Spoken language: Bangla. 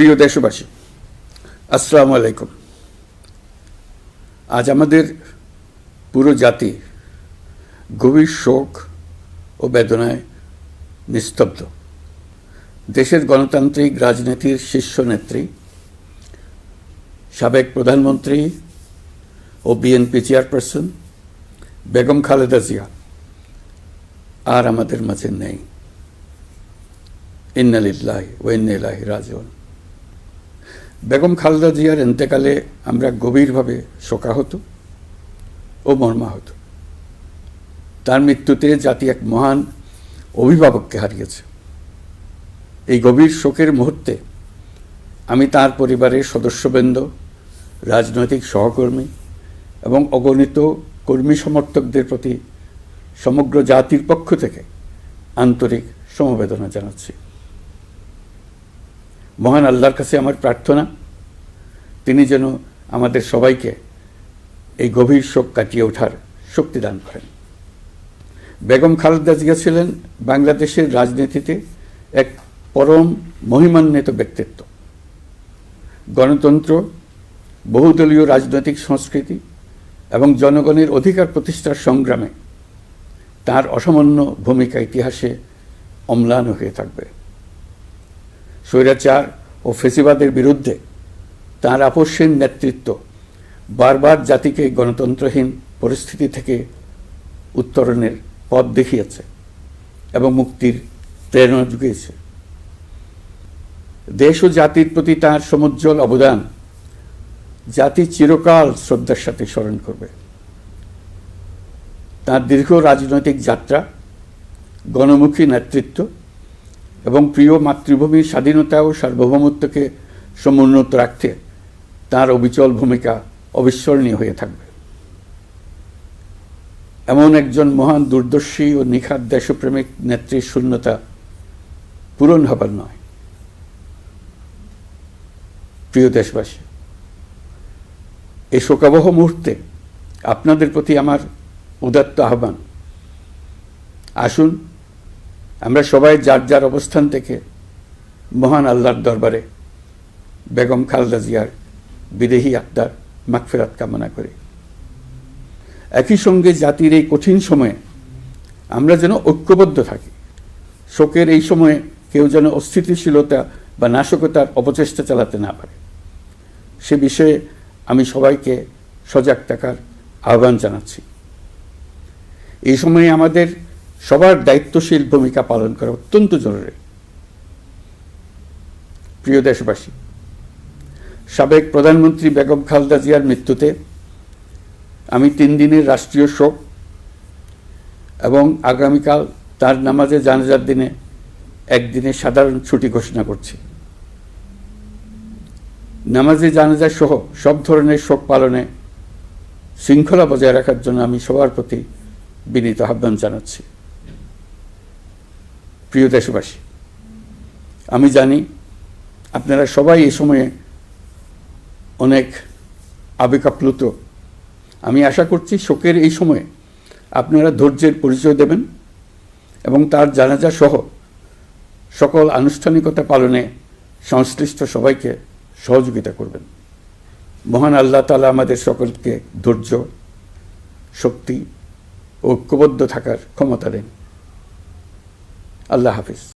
প্রিয় দেশবাসী, আসসালামু আলাইকুম। আজ আমাদের পুরো জাতি গভীর শোক ও বেদনায় নিস্তব্ধ। দেশের গণতান্ত্রিক রাজনীতির শীর্ষ নেত্রী, সাবেক প্রধানমন্ত্রী ও বিএনপি চেয়ারপারসন বেগম খালেদা জিয়া আর আমাদের মাঝে নেই। ইন্না লিল্লাহি ওয়া ইন্না ইলাইহি রাজিউন। বেগম খালেদা জিয়ার ইন্তেকালে আমরা গভীরভাবে শোকাহত ও মর্মাহত। তার মৃত্যুতে জাতি এক মহান অভিভাবককে হারিয়েছে। এই গভীর শোকের মুহূর্তে আমি তার পরিবারের সদস্যবৃন্দ, রাজনৈতিক সহকর্মী এবং অগণিত কর্মী সমর্থকদের প্রতি সমগ্র জাতির পক্ষ থেকে আন্তরিক সমবেদনা জানাচ্ছি। মহান আল্লাহর কাছে আমার প্রার্থনা, তিনি যেন আমাদের সবাইকে এই গভীর শোক কাটিয়ে ওঠার শক্তি দান করেন। বেগম খালেদা জিয়া ছিলেন বাংলাদেশের রাজনীতিতে এক পরম মহিমান্বিত ব্যক্তিত্ব। গণতন্ত্র, বহুদলীয় রাজনৈতিক সংস্কৃতি এবং জনগণের অধিকার প্রতিষ্ঠার সংগ্রামে তার অসামান্য ভূমিকা ইতিহাসে অম্লান হয়ে থাকবে। স্বৈরাচার ও ফেসিবাদের বিরুদ্ধে তাঁর আপসহীন নেতৃত্ব বারবার জাতিকে গণতন্ত্রহীন পরিস্থিতি থেকে উত্তরণের পথ দেখিয়েছে এবং মুক্তির প্রেরণা জুগিয়েছে। দেশ ও জাতির প্রতি তাঁর সমুজ্জ্বল অবদান জাতি চিরকাল শ্রদ্ধার সাথে স্মরণ করবে। তাঁর দীর্ঘ রাজনৈতিক যাত্রা, গণমুখী নেতৃত্ব এবং প্রিয় মাতৃভূমির স্বাধীনতা ও সার্বভৌমত্বকে সমুন্নত রাখতে তাঁর অবিচল ভূমিকা অবিস্মরণীয় হয়ে থাকবে। এমন একজন মহান দূরদর্শী ও নিখাদ দেশপ্রেমিক নেত্রীর শূন্যতা পূরণ হবার নয়। প্রিয় দেশবাসী, এই শোকাবহ মুহূর্তে আপনাদের প্রতি আমার উদাত্ত আহ্বান, আসুন আমরা সবাই যার যার অবস্থান থেকে মহান আল্লাহর দরবারে বেগম খালেদা জিয়ার বিদেহী আত্মার মাগফিরাত কামনা করি। একই সঙ্গে জাতির এই কঠিন সময়ে আমরা যেন ঐক্যবদ্ধ থাকি। শোকের এই সময়ে কেউ যেন অস্থিতিশীলতা বা নাশকতার অপচেষ্টা চালাতে না পারে, সে বিষয়ে আমি সবাইকে সজাগ থাকার আহ্বান জানাচ্ছি। এই সময়ে আমাদের সবার দায়িত্বশীল ভূমিকা পালন করা অত্যন্ত জরুরি। প্রিয় দেশবাসী, সাবেক প্রধানমন্ত্রী বেগম খালেদা জিয়ার মৃত্যুতে আমি 3 দিনের রাষ্ট্রীয় শোক এবং আগামীকাল তার নামাজে জানাজার দিনে একদিনের সাধারণ ছুটি ঘোষণা করছি। নামাজে জানাজা সহ সব ধরনের শোক পালনে শৃঙ্খলা বজায় রাখার জন্য আমি সবার প্রতি বিনীত আহ্বান জানাচ্ছি। প্রিয় দেশবাসী, আমি জানি আপনারা সবাই এই সময়ে অনেক আবেগাপ্লুত। আমি আশা করছি শোকের এই সময়ে আপনারা ধৈর্যের পরিচয় দেবেন এবং তার জানাজা সহ সকল আনুষ্ঠানিকতা পালনে সংশ্লিষ্ট সবাইকে সহযোগিতা করবেন। মহান আল্লাহ তাআলা আমাদের সকলকে ধৈর্য, শক্তি ও ঐক্যবদ্ধ থাকার ক্ষমতা দেন। আল্লাহ হাফিজ।